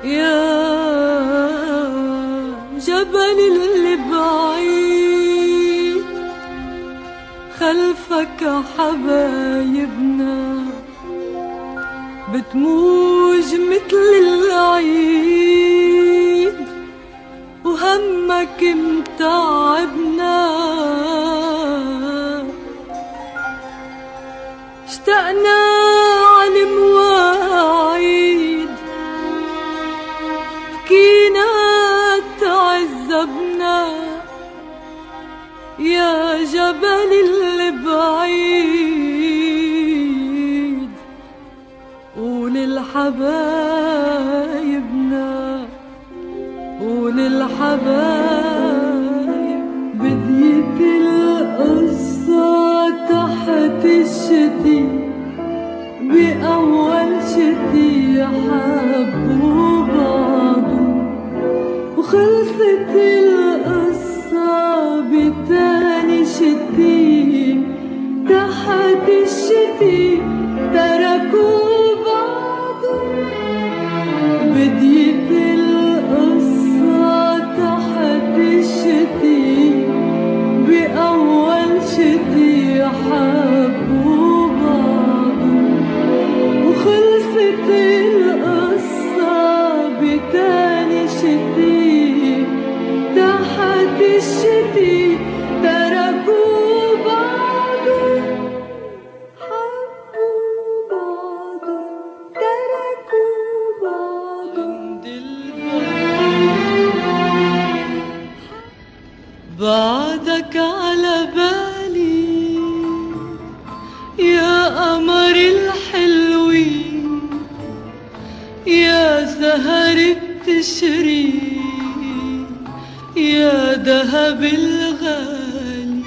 يا جبل اللي بعيد خلفك حبايبنا بتموج مثل العيد وهمك متعبنا اشتقنا على المواعيد بكينا تعذبنا يا جبل اللي بعيد وللحبايبنا وللحبايب بديت القصة تحت الشتي بأول شتي حبوا بعض وخلصت القصة بتاني شتي تحت الشتي تركوا بعض بديت القصة تحت الشتي بأول شتي حبوا بعض وخلصت القصة بتاني شتي تحت الشتي تركوا بعض حبوا بعض تركوا بعض بعدك على بالي يا قمر الحلوين يا سهر بتشري يا دهب الغالي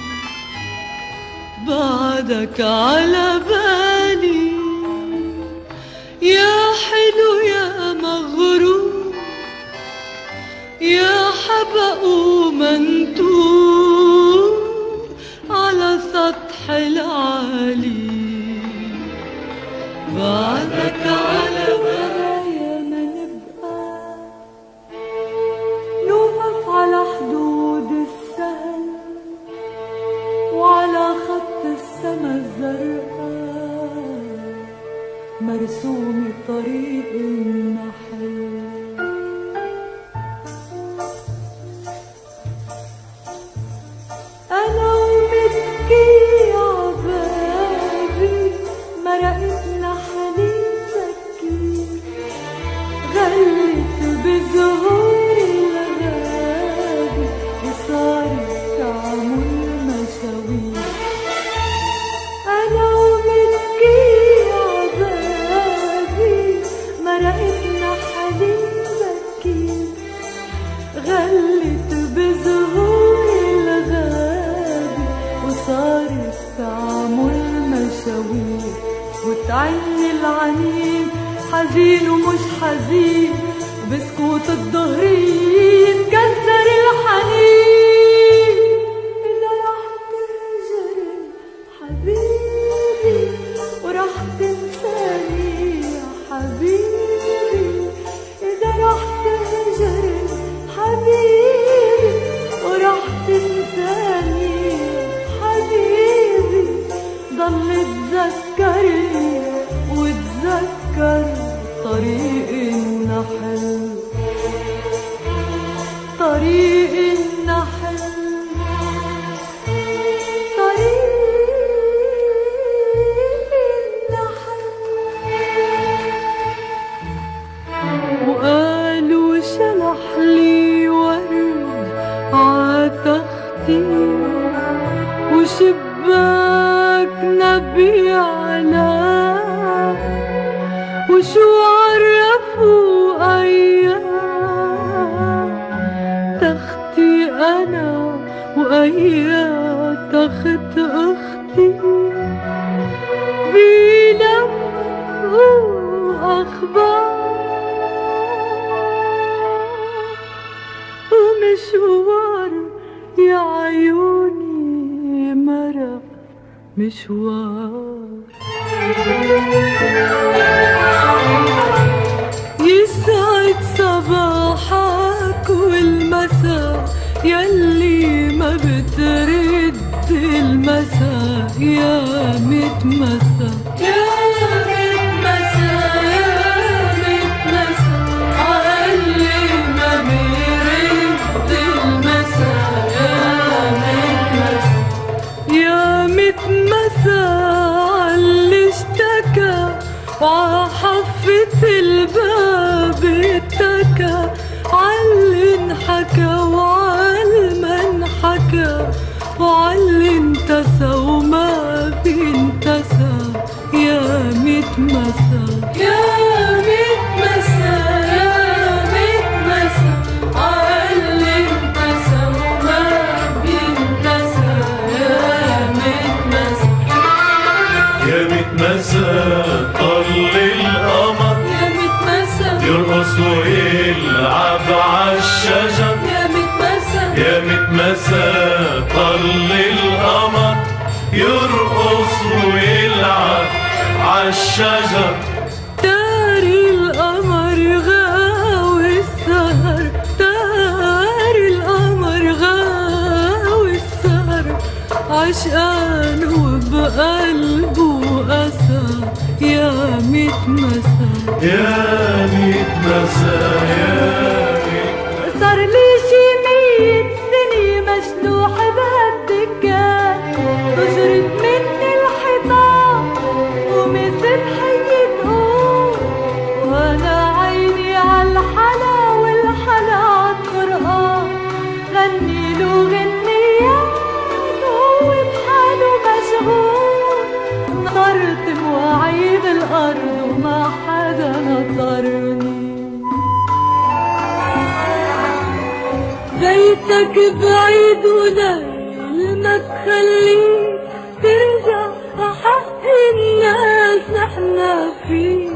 بعدك على بالي يا حلو يا مغرور يا حبق ومنتور على سطح العالي بعدك على بالي ما نبقى نوقف على حدود السهل وعلى خط السما الزرقاء مرسوم طريق النحل أنا ومسكي عبابي مرقتنا حنين بكير غلت بزهور الغابة وصارت تعمل مشاوير أنا ومسكي عبابي مرقتنا حنين بكير غلت بزهور الغابة وصارت تعمل مشاوير وتعني العنين حزين ومش حزين وبسكوت الظهرين كسر الحنين إذا رح تهجري حبيبي ورح تنساني يا حبيبي إذا رح تهجري حبيبي ورح تنساني حبيبي ضل تذكرني وتذكر طريق النحل طريق النحل طريق النحل وقالوا شلح لي ورد عتختي وشباك نبي علاه وشو عرفوا أيام تختي أنا وأيام تخت أختي بيلموا أخبار ومشوار يا عيوني مرق مشوار يلي ما بترد المساء يا متمسى يا متمسى يا متمسى عاللي ما بيرد المساء يا متمسى عاللي اشتكى وعحفة الباب اتكى عاللي انحكى وعالما انحكى وعاللي انتسى وما بينتسى يا متمسى يا متمسى يا متمسى عاللي انتسى وما بينتسى يا متمسى يا متمسى طل القمر يا متمسى يرقص ويلعب عالشجر يا متمسى يا متمسى طل القمر يرقص ويلعب عالشجر داري القمر غاوي السهر داري القمر غاوي السهر عشقان وبقلبه أسى يا متمسى يا متمسى يا متمسى صار لي شي 100 سنة مجنوح بهالدكان تجرد مني الحيطان ومسد حي تقول وانا عيني عالحلا والحلا عالقرآن غني له غنيات وهو بحاله مشغول نطرت مواعيد الأرض وما حدا نطرني بيتك بعيد وليل ما تخليك ترجع حق الناس نحنا فيك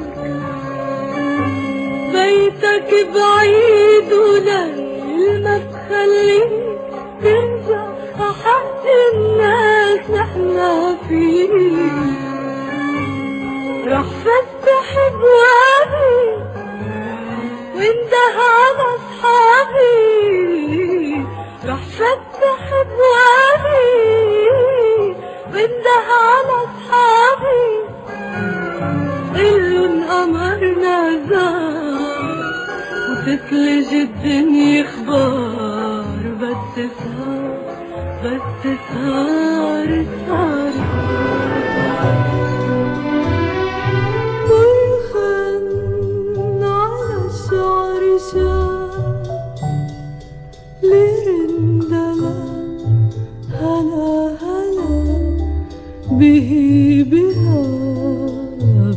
بيتك بعيد وليل ما تخليك ترجع حق الناس نحنا فيك رح فتح ابوابي وانده على اصحابي رح فتح ابوابي وانده على اصحابي قلن قمرنا زار وتثلج الدنيا اخبار بس سهر بس سهر ويخن على الشعر شاب لرندلة هلا هلا به بها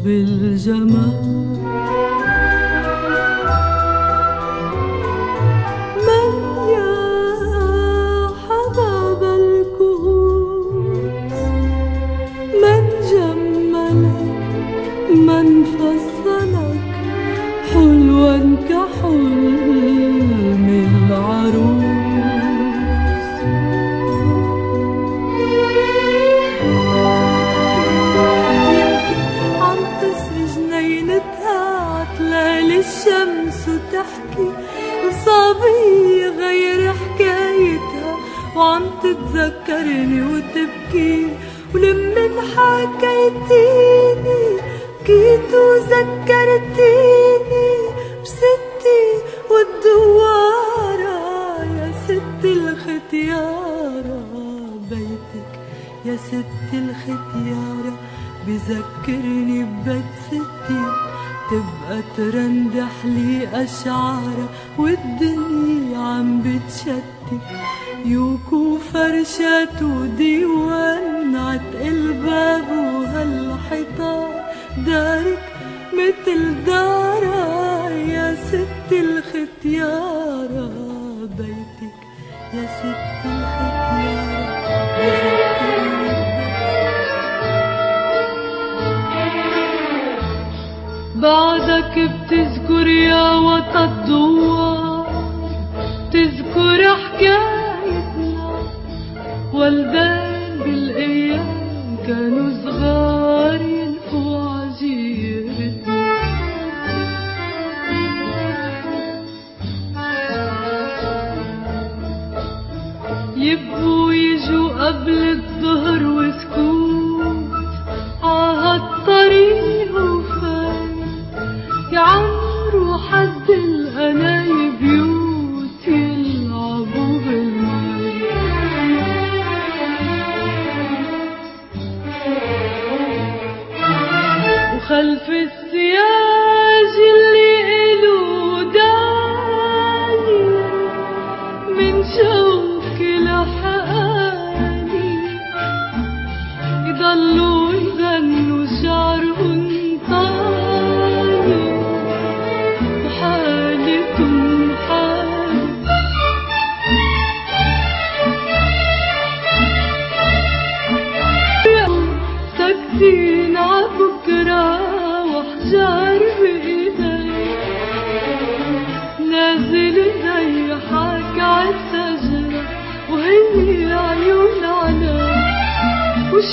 بالجمال من يا حباب الكؤوس من جملك من فصلك حلوا كحلم العروس عم تسري جنينتها عتلال الشمس وتحكي وصبية غير حكايتها وعم تتذكرني وتبكي ولمن حكيتيني بكيت وذكرتيني بستي والدوارة يا ست الختيارة بيتك يا ست الختيارة بذكرني ببيت ستي تبقى ترندح لي أشعارة والدنيا عم بتشتي يوكو فرشات وديوان عتق الباب وهالحيطان دارك متل دارة يا ست الختيارة بيتك يا ست الختيارة بعدك بتذكر يا وطن الدوار تذكر حكايتنا والدين بالايام كانوا صغار ينفوا عجيرتنا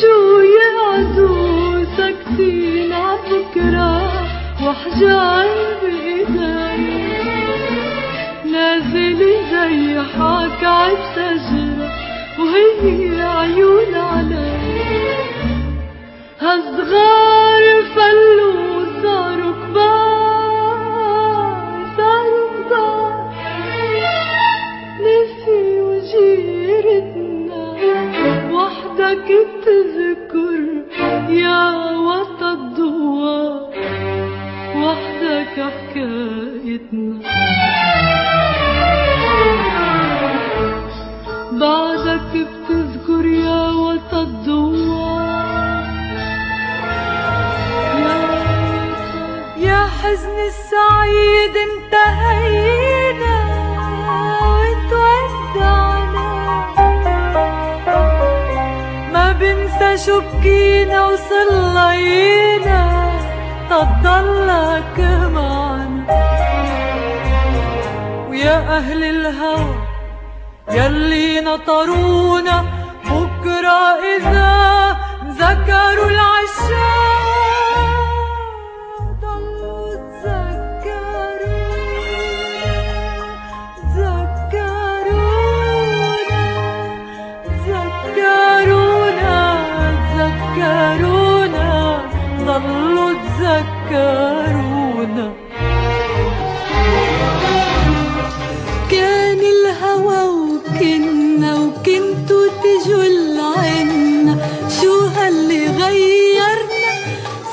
شو يقعدوا ساكتين عبكرة وحجار بإيدي نازل زي حاكة بشجرة وهي عيون علي هالصغار فلوا صاروا كبار صاروا كبار نسيوا جيرتنا وحدك بتذكر يا وطا الضوار وحدك حكايتنا بعدك بتذكر يا وطا الضوار يا حزن السعيد انتهينا وتودعنا ما بنسى شو بكينا وصلينا تضلك معنا ويا أهل الهوى يلي نطرونا بكرة إذا ذكروا العشاق ضلوا تذكرونا ضلوا تذكرونا كان الهوى وكنا وكنتوا تجوا لعنا شو هاللي غيرنا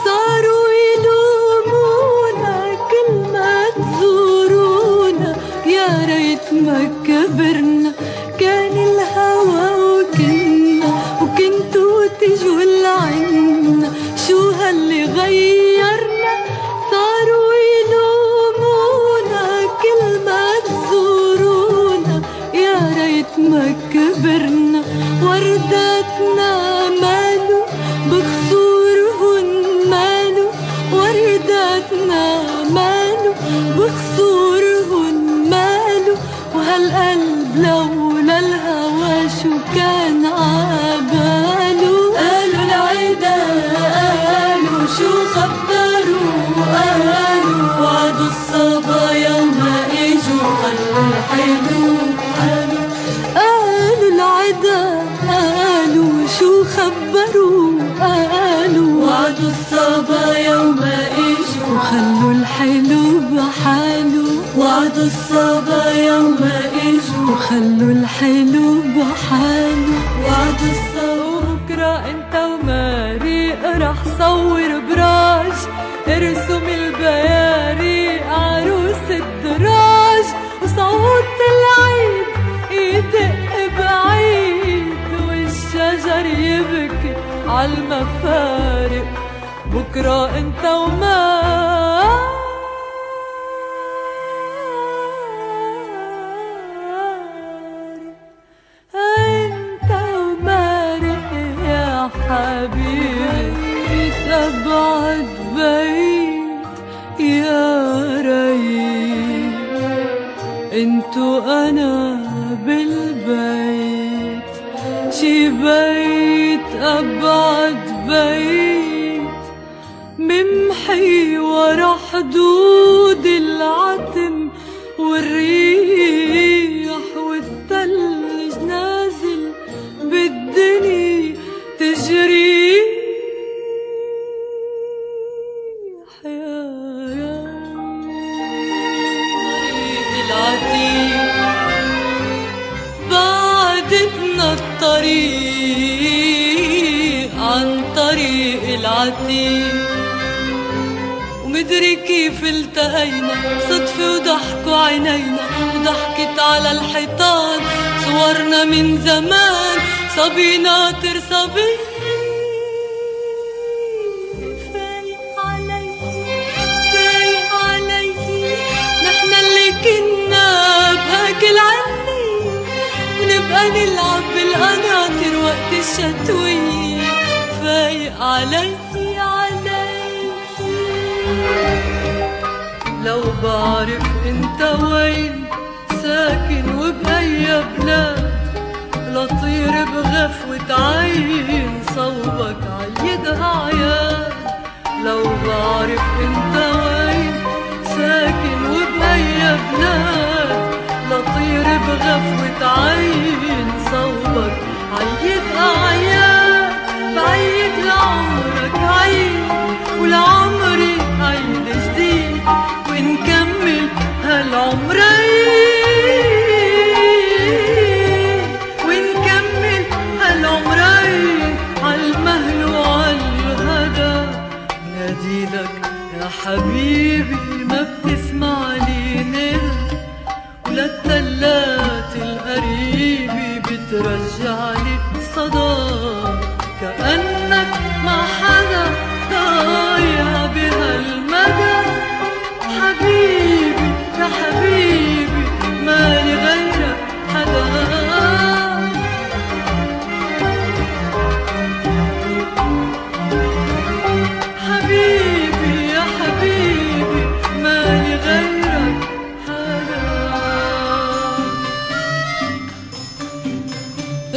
صاروا يلومونا كل ما تزورونا يا ريت ما كبرنا كان الهوى وكنا وكنتوا تجوا لعنا شو هاللي غيرنا صاروا يلومونا كل ما تزورونا يا ريت ما كبرنا ورداتنا مالو بخصورهن مالو ورداتنا مالو بخصورهن مالو وهالقلب لولا الهوى شو كان عبالو قالوا العدا قالوا شو خبروا قالوا وعدوا الصبايا وما اجوا خلوا الحلو قالوا العدا قالوا شو خبروا قالوا وعدوا الصبايا وما اجوا خلوا الحلو بحاله وعدوا الصبايا وما اجوا خلوا الحلو بحاله وعدوا الصبايا بكرة انت وماريق رح صور براج ارسم البيارق عروس الدراج وصوت العيد يدق بعيد والشجر يبكي عالمفارق بكرة انت وماريق حبيبي تبعد بيت يا ريت انتو انا بالبيت شي بيت ابعد بيت ممحي ورا حدود العتم والريح والثلج نازل بالدنيا تجري يا طريق العتيق بعدتنا الطريق عن طريق العتيق ومدري كيف التقينا صدفة وضحكوا عينينا وضحكت على الحيطان صورنا من زمان صبي ناطر صبي فايق علي نحن اللي كنا بهاكل عني ونبقى نلعب بالقناطر وقت الشتوية فايق علي لو بعرف انت وين ساكن وبأي بلاد لطير بغفوة عين صوبك عيدها عيان. لو بعرف انت وين ساكن وبأي بلاد، لطير بغفوة عين صوبك عيدها عيان. بعيد لعمرك عيد ولعمري عيد جديد، ونكمل هالعمرين، ونكمل هالعمرين عالمهل وعالهدى. ناديلك يا حبيبي ما بتسمع لي ندى، وللتلات القريبة بترجع لي صدى. كأنك مع حدا ضايع بهالمدى. حبيبي يا حبيبي مالي غيرك حدا. حبيبي يا حبيبي مالي غيرك حدا.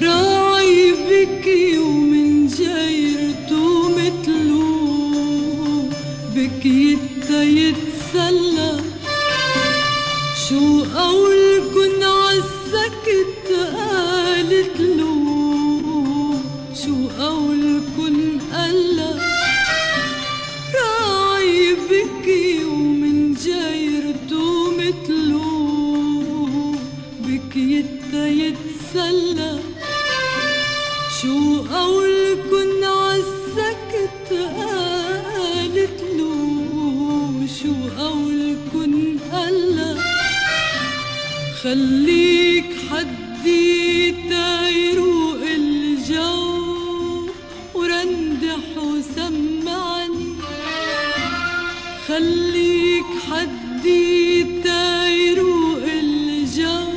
راعي بكي ومن جيرته مثله، بكي يتسلى. شو قولكن عالسكت قالت له، شو قولكن قالا. راعي بكي ومن جيرته مثله، بكي يتسلى. شو قولكن عالسكت قالت له، شو قولكن قالا. خليك حدي تيروق الجو ورندح وسمعني. خليك حدي تيروق الجو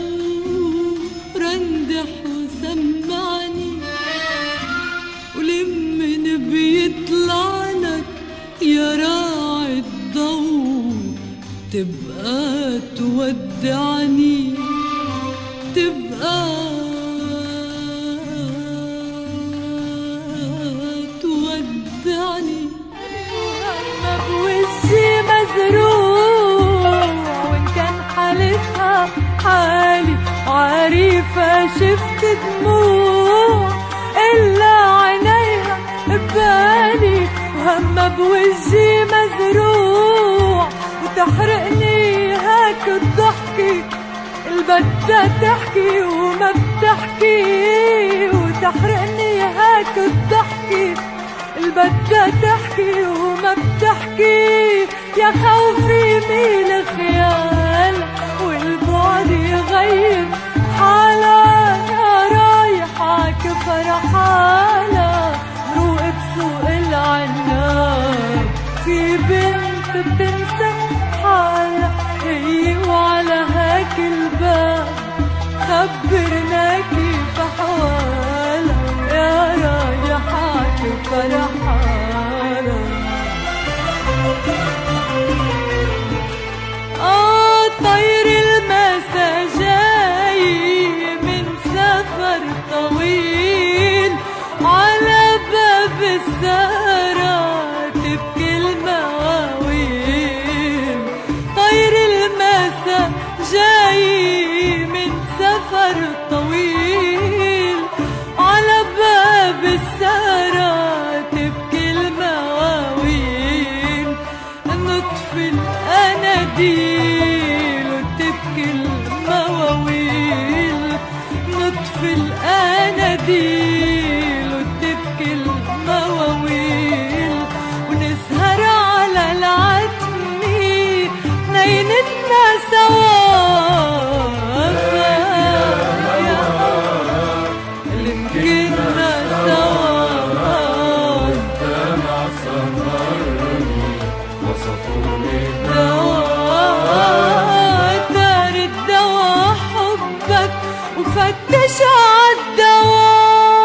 رندح وسمعني. ولمن بيطلع لك يا راعي الضوء تبقى تودعني، تبقى تودعني. ما بوشي مزروع وإن كان حالتها حالي عارفة شفت دموع إلا عينيها ببالي. وهما بوجهي مزروع وتحرقني هاك الضحكة البدها تحكي وما بتحكي، وتحرقني هاك الضحكة البدها تحكي وما بتحكي. يا خوفي من الخيال والبعد يغير حالها. يا رايحة كفرحانة روق بسوق العناب، في بنت بتنسى حالها هي وعلى هاك الباب خبرنا كيف حوالها. يا رايحة كفرحانة. طير المسا جاي من سفر طويل على باب السهرة تبكي المواويل. طير المسا جاي من سفر طويل على باب السهرة تبكي المواويل. نطفي الأناديل وتبكي المواويل، نطفي الأناديل وتبكي المواويل. ونسهر على العتمة نينتنا سوا فتش عالدواء.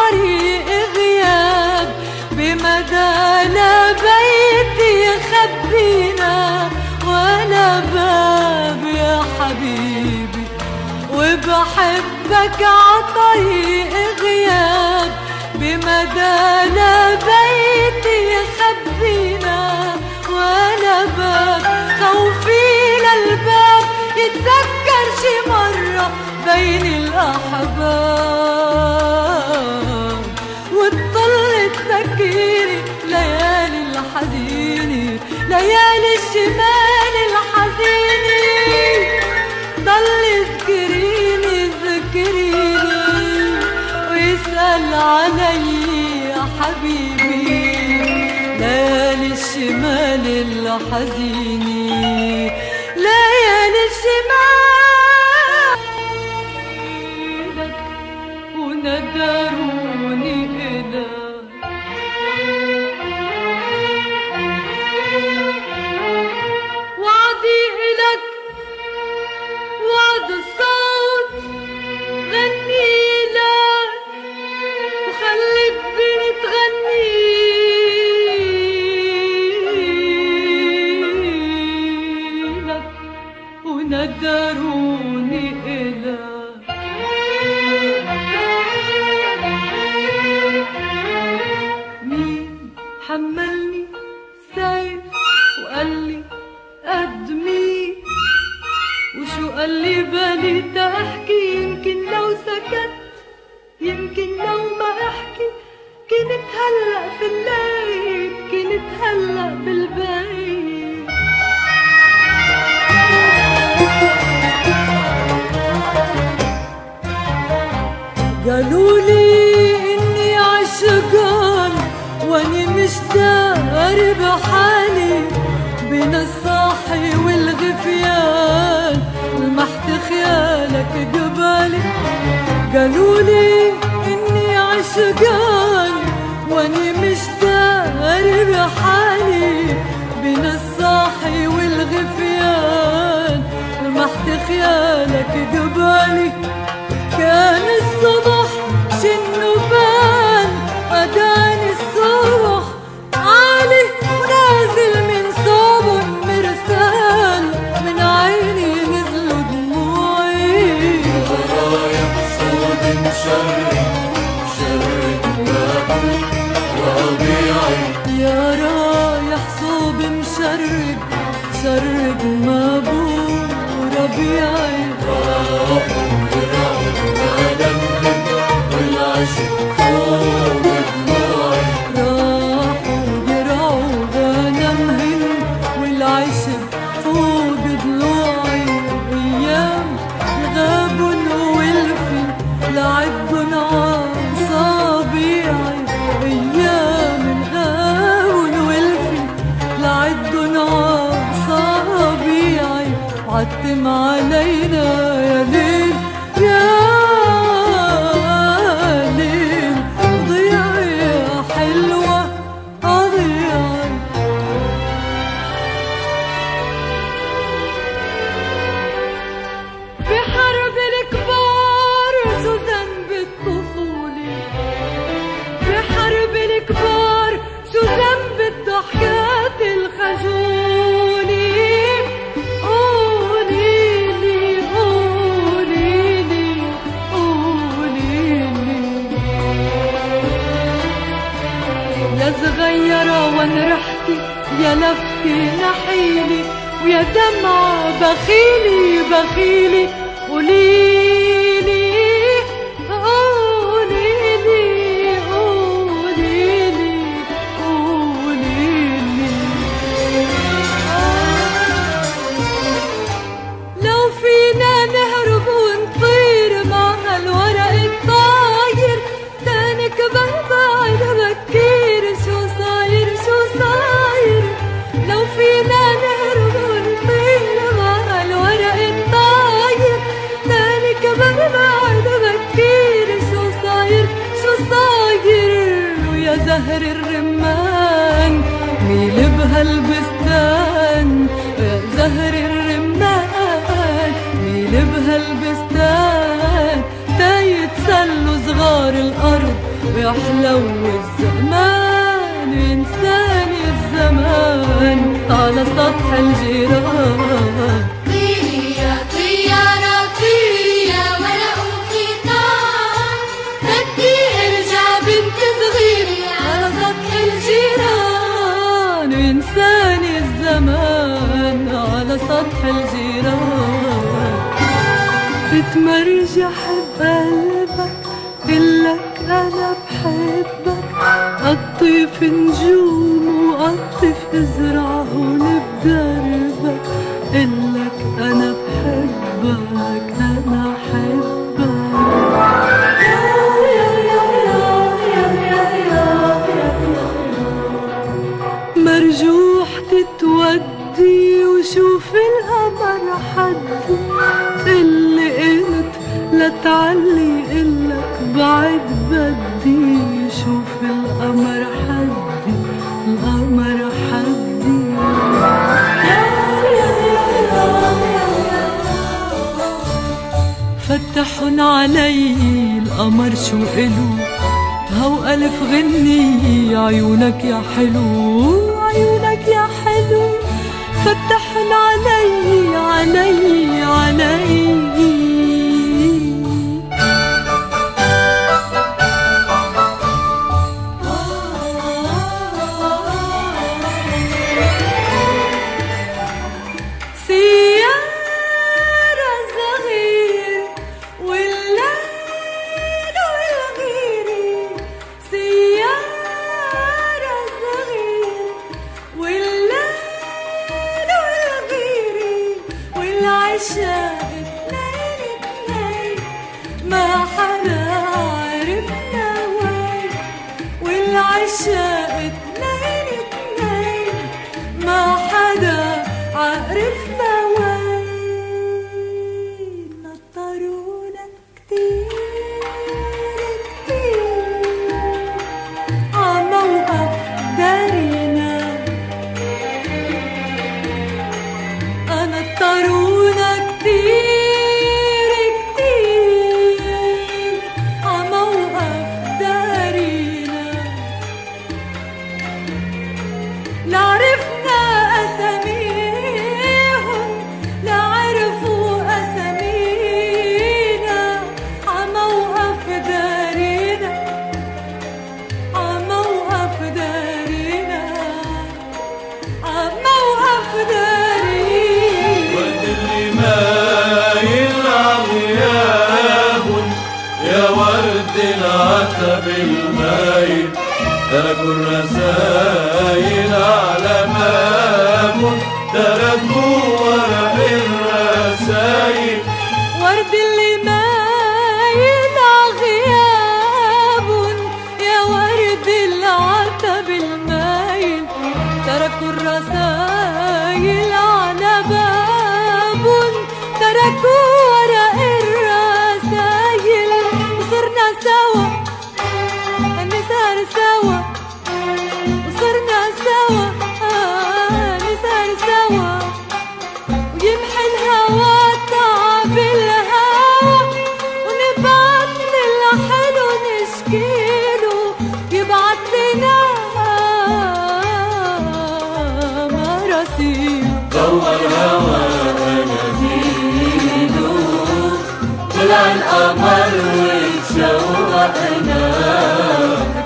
عطريق غياب بمدى لا بيت يخبينا ولا باب يا حبيبي، وبحبك عطريق غياب بمدى لا بيت يخبينا ولا باب، خوفي للباب يتذكر شي مرة بين الأحباب، وتطل تذكري ليالي الحزينة ليالي الشمال الحزينة، ضل ذكريني ذكريني ويسأل علي يا حبيبي ليالي الشمال الحزينة ليالي الشمال وندروني إلى وعدي إلك وعد الصوت غني لك وخليك بني تغني لك وندروني إلك مين حملني سيف وقال لي قدمي وشو قال لي بالي تحكي، يمكن لو سكت يمكن لو ما احكي كنت هلأ في الليل كنت هلأ بالبيت. قالوا لي اني عشقان واني مش داري بحالي بين الصاحي والغفيان لمحت خيالك قبالي. قالوا لي اني عشقان واني مش داري بحالي بين الصاحي والغفيان لمحت خيالك قبالي. كان الصبح شنو بان أداني الصبح عالي ونازل من صوب مرسال من عيني نزلوا دموعي. رايح صوت مشرق مشرق بابل ربيعي، يا رايح صوب مشرق شرق مابو ربيعي. راحوا يرعوا ألمهم والعشق فوق دموعي، راحوا يرعوا غنمهن والعشق فوق ضلوعي. أيام غابن والفن لعبن عصابيعي، أيام غابن والفن لعبن عصابيعي. وعتم علينا يا ليل يا ليل ضيعي يا حلوة ضيعي. بحرب الكبار شو ذنب الطفولة، بحرب الكبار شو ذنب الضحكات الخجولة. قوليلي قوليلي قوليلي يا صغيرة وانرحتي يا لفتي نحيلي ويا دمعة بخيلي بخيلي. قوليلي قوليلي قوليلي قوليلي لو فينا نهرب ونطير مع هالورق الطاير تاني كبر بعد بكير شو صاير شو صاير. لو فينا نهرب ونطير مع هالورق الطاير تاني كبر بعد بكير شو صاير شو صاير. ويا زهر الرمان ميل بهالبستان يا زهر الرمان ميل بهالبستان تا يتسلوا صغار الأرض يحلو الزمان وينساني الزمان على سطح الجيران. طيري يا طيارة طيري يا ورق وخيطان، بدي ارجع بنت صغيرة على سطح الجيران وينساني الزمان على سطح الجيران. تتمرجح بقلبك قلك أنا بحبك، قطف نجوم وقطف ازرع هون بدربك، قلك أنا بحبك أنا حبك. مرجوح تتودي وشوف القمر حدي، اللي قلت لا تعلي قلك بعد بدي، شوف القمر حدي القمر حدي. فتحن علي القمر شو إلو، هو ألف غني عيونك يا حلو عيونك يا حلو. فتحن علي علي علي. سيارة صغير والليل والغيري، سيارة صغير والليل والغيري، والعشاق اتنين اتنين ما حدا عرفنا وين، والعشاق اتنين اتنين ما حدا عرفنا وين. نطرونا كتير كتير عموقف دارينا، نطرونا كتير كتير عموقف دارينا. لا عرفنا أساميهم لا عرفوا أسامينا، عموقف دارينا عموقف دارينا عموقف دارينا. وقت اللي مايل عغياب يا ورد العتب المايل، تركوا الرسايل على باب، تركوا ورق الرسايل. ورد اللي مايل عغياب يا ورد العتب المايل، تركوا الرسايل على باب، تركوا ورق الرسايل. وصرنا سوا نسهر سوا، وصرنا سوا نسهر سوا، ويمحي الهوى تعب الهوى، ونبعت للحلو نشكيله يبعت لنا مراسيل. ضوى الهوى أناديله، طلع القمر واتشوقنا،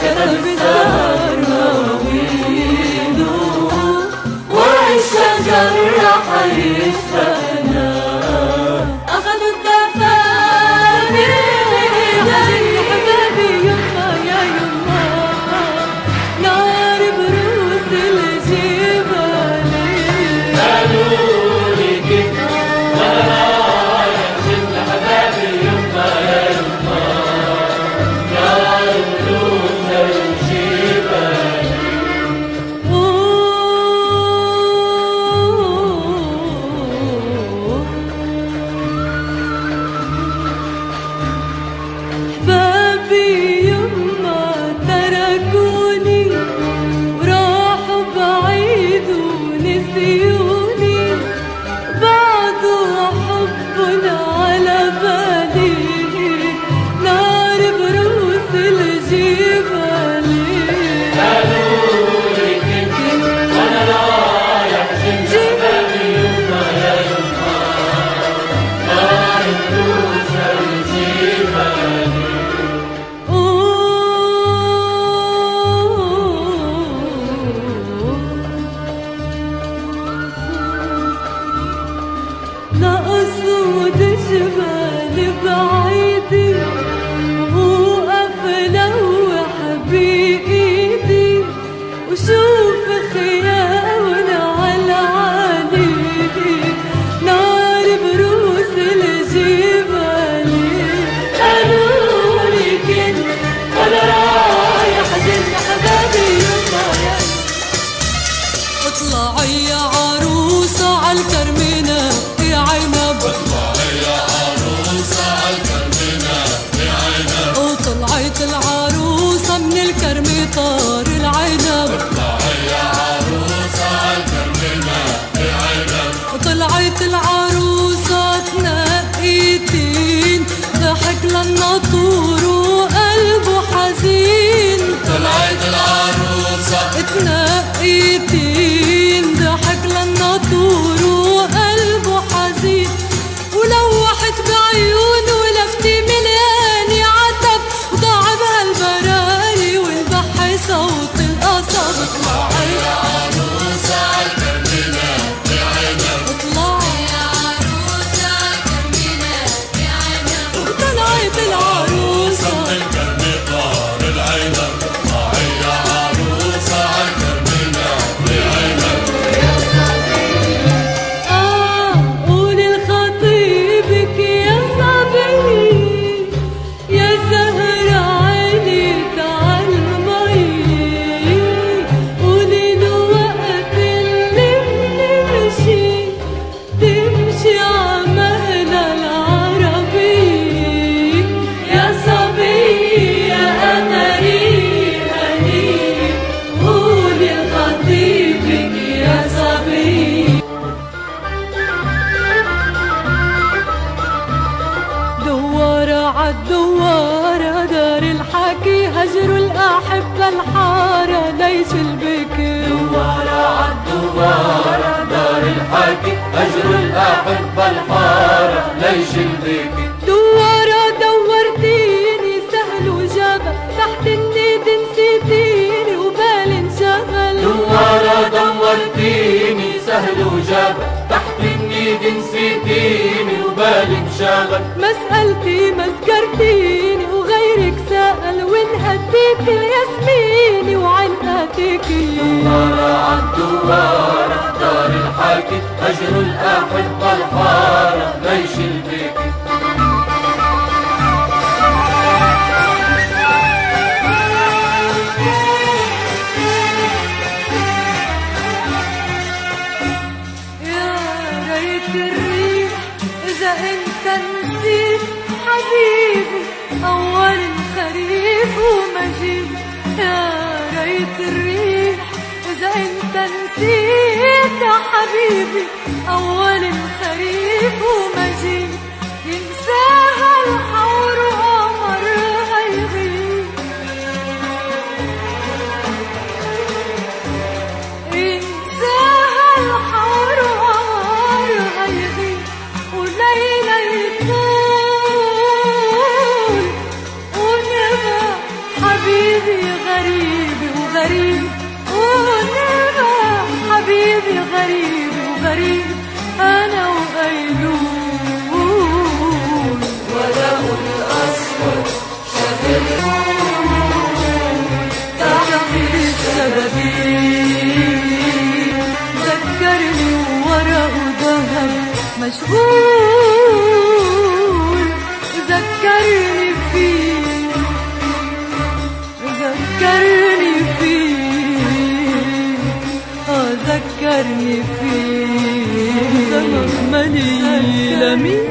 كتب السهر مواويله، ورق الشجر رح يشفقنا. أخذوا الدفاني بإيدي حبابي يما يا يما، نار بروس الجبال. قالوا لي كده وأنا رايح شفت حبابي يما يا يما، يا الجبال بعيدي وقف لوح بإيدي وشوف خيامنا عالعالي نار بروس الجبال قالولي كنت ولا رايح جن حبابي يطلع اطلعي يا عروسة عالكرمنا يا عنب اطلعي يا عروسة عالكرمنا يا عنب وطلعت العروسة من الكرم طار العنب اطلعي يا عروسة عالكرمنا يا عنب وطلعت العروسة تنقيتين ضحك للناطور وقلبه حزين طلعت العروسة تنقيتين ضحك للناطور وقلبه حزين ولوحت بعيونه ولفتي ملياني عتب وضاع بهالبراري وانبحي صوت القصب اطلعي يا عروسة عالكرمنا يا عنب اطلعي يا عروسة عالكرمنا يا عنب وطلعت العروسة من الكرم طار العنب اطلعي يا عروسة عالكرمنا يا عنب قولي لخطيبك يا صبي يا زهر عينك عالمي قولي له وقت اللي بنمشي تمشي عمهنا العربي يا صبي يا قمري هني قولي لخطيبك يا صبي دوارة عالدوارة دار الحكي هجروا الأحبة الحارة ليش البكي دوارة عالدوارة دار الحكي هجر الأحبة الحارة ليش البكي دوارة دورتيني سهل وجبل تحت النيد نسيتيني وبالي انشغل دوارة دورتيني سهل وجاب تحت النيد نسيتيني وبالي انشغل مسألتي مسكرتيني وغيرك سأل وانهديت الياسميني وعنقاتيكي دوارة عالدوارة دار الحكي هجر الأحبة الحارة ليش البكي يا ريت الريح إذا أنت نسيت حبيبي أول الخريف ومجيب يا ريت الريح إذا أنت نسيت يا حبيبي أول الخريف ومجيب ينساها الحور وقمرها يغيب ينساها الحور وقمرها يغيب وليلة يطول ونبقى حبيبي غريب وغريب ونبقى حبيبي غريب وغريب أنا وقيلول وله الأسود تحت الشبابيك ذكرني وورق ذهب مشغول ذكرني فيك ذكرني فيك ذكرني فيك زمن ملي لمين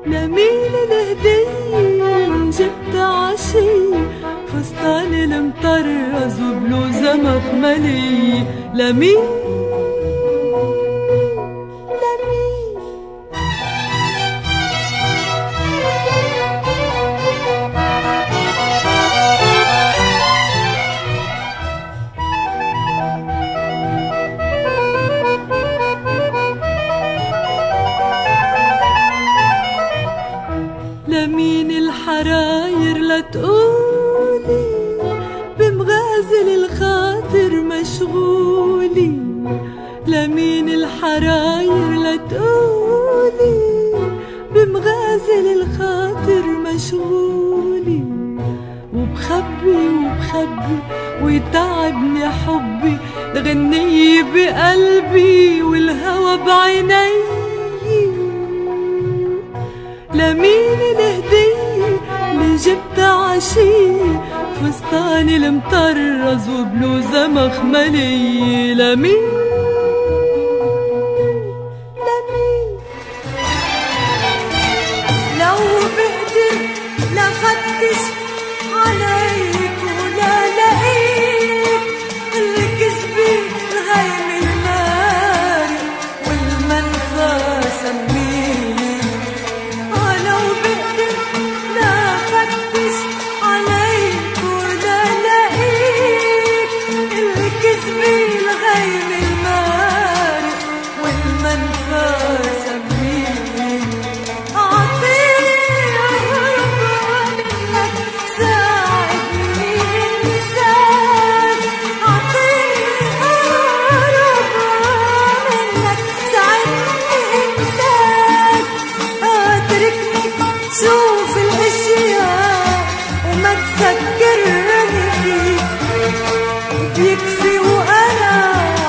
لمين الهدية جبت عشي فستان المطرز وبلوزة مخملي لمين لمين الحراير لتقولي بمغازل الخاطر مشغولي لمين الحراير لتقولي بمغازل الخاطر مشغولي، وبخبي ويتعبني حبي، الغنية بقلبي والهوى بعيني. لمين الهدية اللي جبتها عشية، فستاني المطرز وبلوزة مخملية. لمين لو بقدر لفتش عليك ولا لقيت الكذبة غيم المارق والمنفى سميني. لو بقدر لفتش عليك ولا لقيت الكذبة غيم المارق والمنفى سميني. أعطيني يا رب منك ساعدني إنسان، أعطيني يا رب منك ساعدني إنسان. اتركني شوف الأشياء وما تذكرني فيك، بيكفي وأنا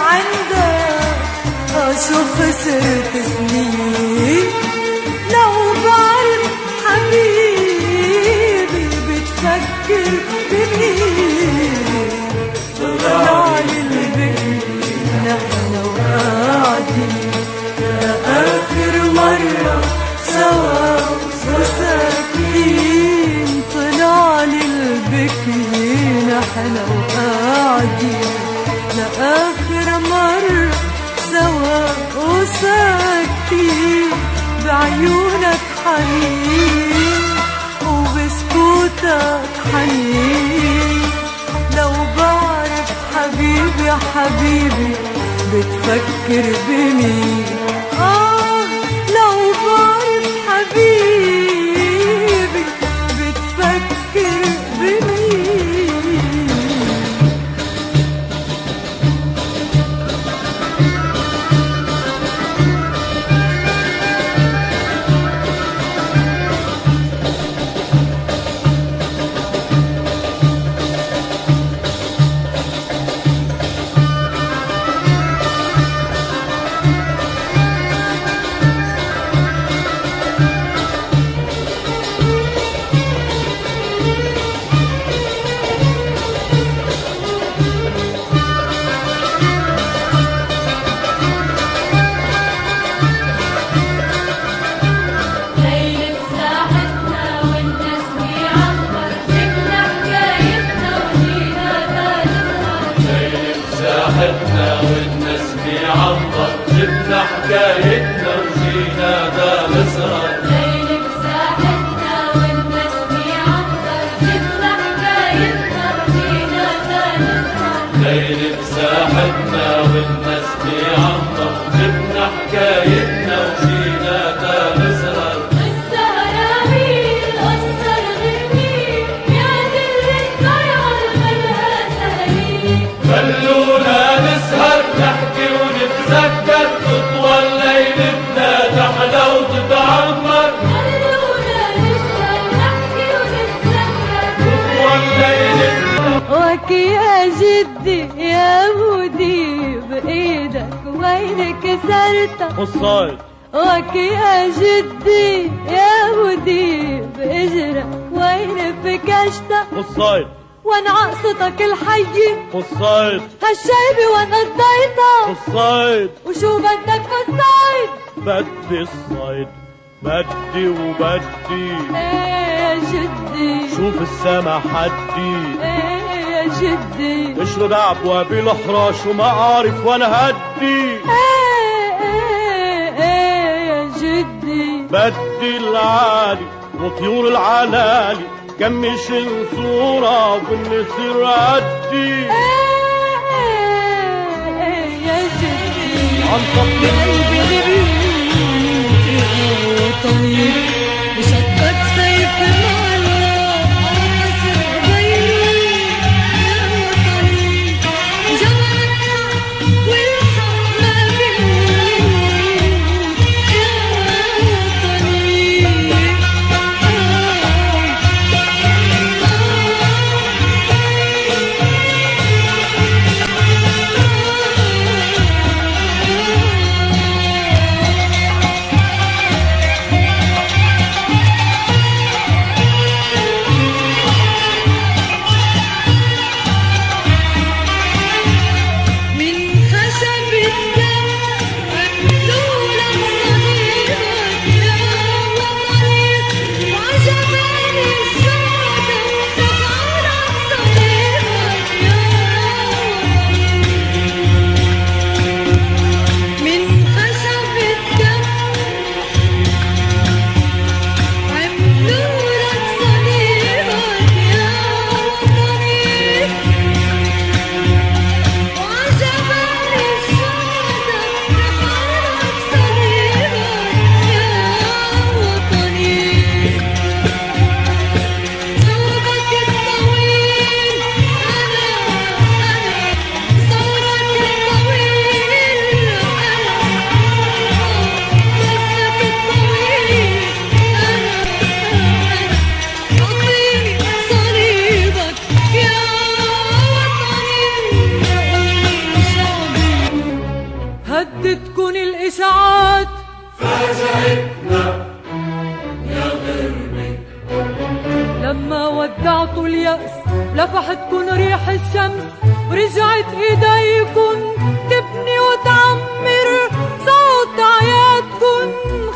عندك شو خسرت سنين. لو بعرف حبيبي بتفكر بمين، طلعلي البكي نحن وقاعدين لآخر مرة سوا وساكتين. طلعلي البكي نحن وقاعدين لآخر مرة سوا وساكتين. بعيونك حنين وبسكوتك حنين. لو بعرف حبيبي حبيبي بتفكر بمين. لو بعرف حبيبي بتفكر بمين. والناس بيعبر جبنا حكايتنا وجينا دا نسهر. ليل بساحتنا والناس بيعبر جبنا حكايتنا وجينا دا نسهر. ليل بساحتنا والناس بيعبر جبنا حكايتنا وجينا دا نسهر. السهرة مين قصة الغنية يا دل الضيعة مالها سهرية. خلونا نسهر نحكي ونتذكر تطوى الليل تحلى وتتعمر. خلونا نسهر نحكي ونتذكر تطوى الليل. وكي يا جدي يا مودي بإيدك وين كسرتها قصايد. وكي يا جدي يا مودي بإجرك وين فكشتها قصايد. وانا عقصتك الحية قصايد. هالشايبة وانا قضيتها. قصايد. وشو بدك بالصيد؟ بدي الصيد بدي وبدي. ايه يا جدي شوف السما حدي. ايه يا جدي اشرد عبوة بالحراش وما اعرف ولا هدي. ايه يا جدي بدي العالي وطيور العلالي كمش الصورة والنسر عدي. يا جدي عن طبل قلبي لبيك طيب بشدك سيف معلق عاصر غيري يا طيب جمعك والحق ما لفحتكن ريح الشمس ورجعت ايديكن تبني وتعمر صوت عياتكن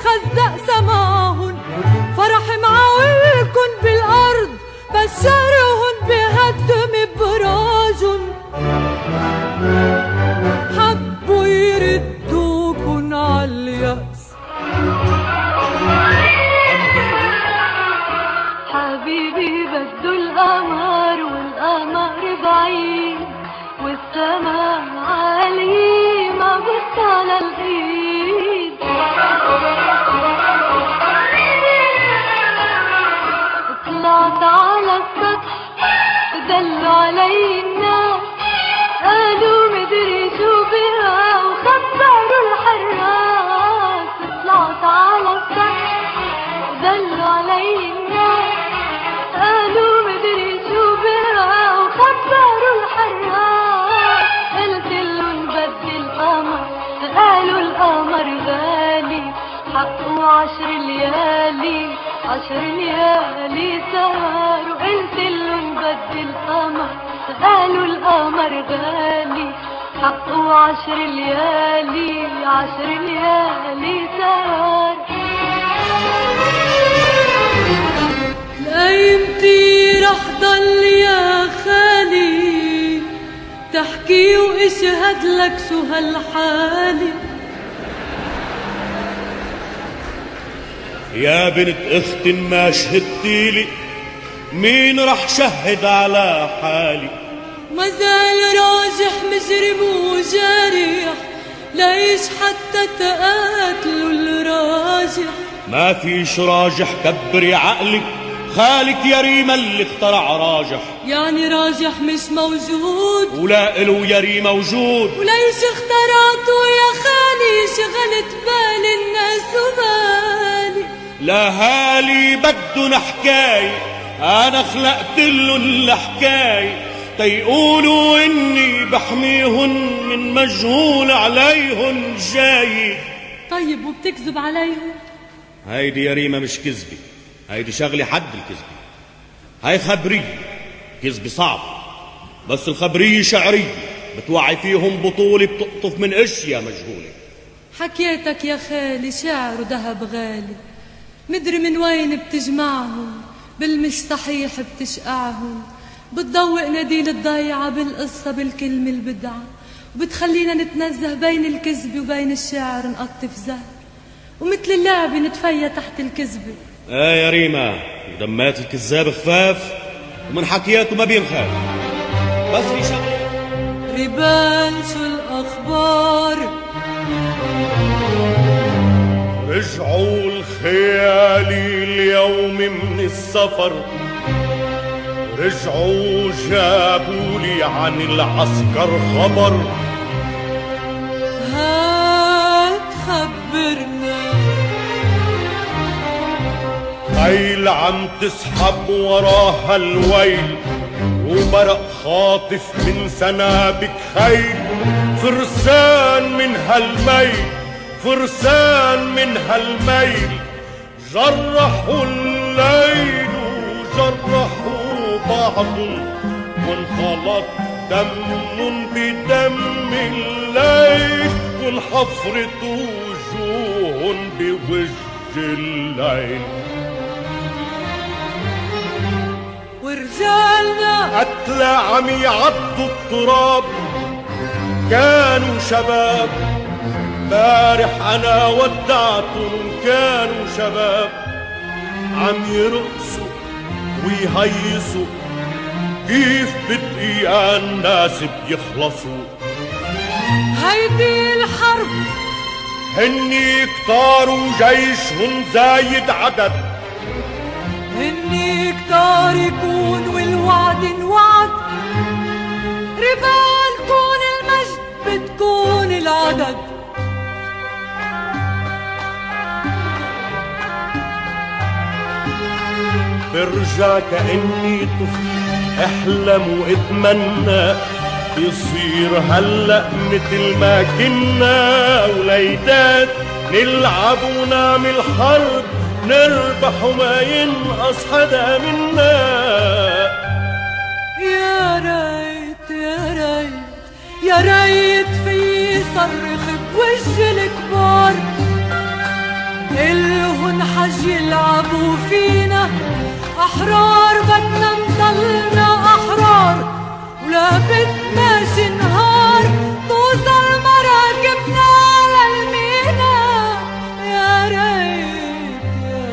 خزق سماهن فرح معاولكن بالارض بشرهن بهدم براجن حبوا يردوكن عاليأس حبيبي بده القمر والقمر بعيد والسماء عالي ما بص على الايد طلعت على السطح دلوا علي الناس قالوا مدري شو بها وخبروا الحراس طلعت على السطح دلوا علي الناس قالوا مدري شو بها وخبروا الحراس قلتلن بدي القمر قالوا القمر غالي حقه 10 ليالي 10 ليالي سهر وقلتلن بدي القمر قالوا القمر غالي حقه 10 ليالي 10 ليالي سهر لأيمتي رح ضل يا خالي تحكي واشهد لك شو هالحالي يا بنت اخت ما شهدتيلي مين رح شهد على حالي ما زال راجح مجرم وجارح ليش حتى تقاتلوا الراجح ما فيش راجح كبري عقلك خالك يا ريما اللي اخترع راجح يعني راجح مش موجود ولا إله يا ريما موجود وليش اخترعتوا يا خالي شغلت بال الناس وبالي لا هالي بدنا حكاية أنا خلقت لهم الحكاية تيقولوا إني بحميهن من مجهول عليهن جاي. طيب وبتكذب عليهم؟ هيدي يا ريما مش كذبة، هيدي شغلة حد الكذبة، هاي خبرية. كذبة صعب بس الخبرية شعرية بتوعي فيهم بطولة بتقطف من اشياء مجهولة. حكيتك يا خالي شعر وذهب غالي، مدري من وين بتجمعهم، بالمش صحيح بتشقعهم، بتضوق نديل الضيعة بالقصة بالكلمة البدعة، وبتخلينا نتنزه بين الكذب وبين الشعر نقطف زهر، ومثل اللعبة نتفيا تحت الكذبة. يا ريما دمات الكذاب خفاف ومن حكياته ما بينخاف. بس في شغلة ريبال شو الأخبار؟ رجعوا الخيالي اليوم من السفر، رجعوا جابوا لي عن العسكر خبر. هات خبرنا. خيل عم تسحب وراها الويل، وبرق خاطف من سنابك خيل، فرسان من هالميل، فرسان من هالميل، جرحوا الليل وجرحوا بعض، وانخلط دم بدم الليل، وانحفرت وجوه بوجه الليل. ورجالنا قتلى عم يعضوا التراب، كانوا شباب بارح انا ودعتهم، كانوا شباب عم يرقصوا ويهيصوا، كيف بدقيقة الناس بيخلصوا. هيدي الحرب هني كتار وجيشهم زايد عدد، هني كتار يكون والوعد انوعد، ربال كون المجد بتكون العدد. برجع كأني طفل احلم واتمنى، يصير هلأ مثل ما كنا وليدات، نلعب ونعمل حرب، نربح وما ينقص حدا منا. يا ريت يا ريت يا ريت في صرخ بوجه الكبار، إلهن حج يلعبوا فينا أحرار، بدنا نضلنا أحرار ولا بدناش نهار، توصل مراكبنا للمينا. يا ريت يا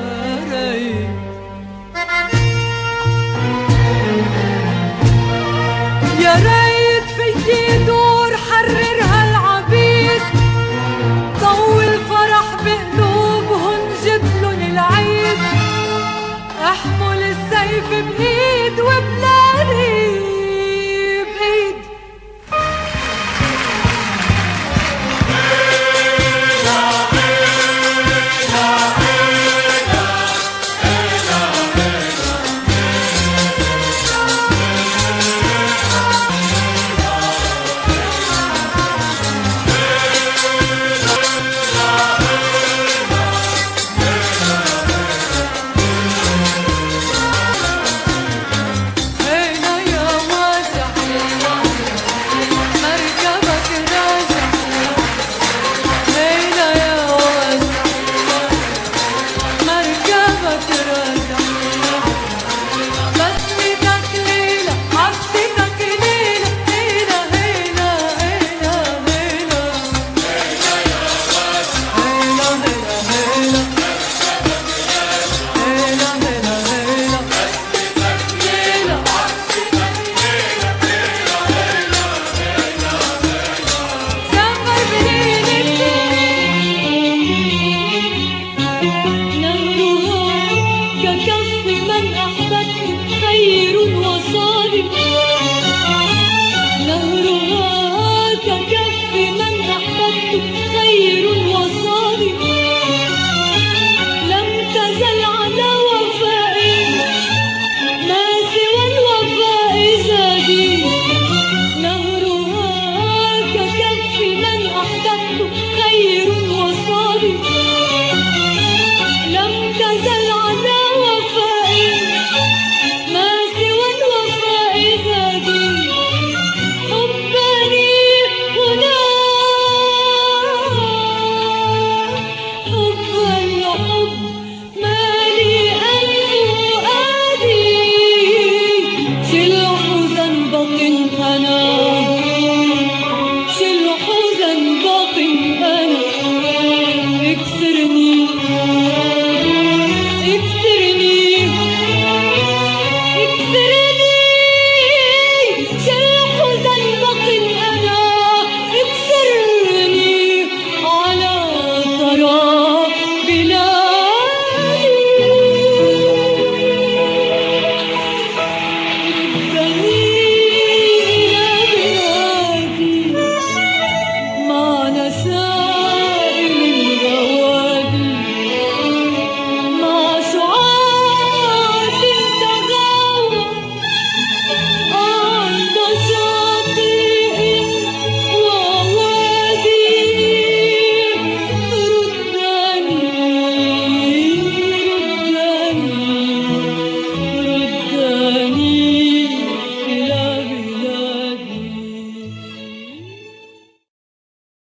ريت يا ريت فيكي دور حرر هالعبيد، طول فرح بقلوبهن جبلن العيد، احمل السيف بإيد وبلا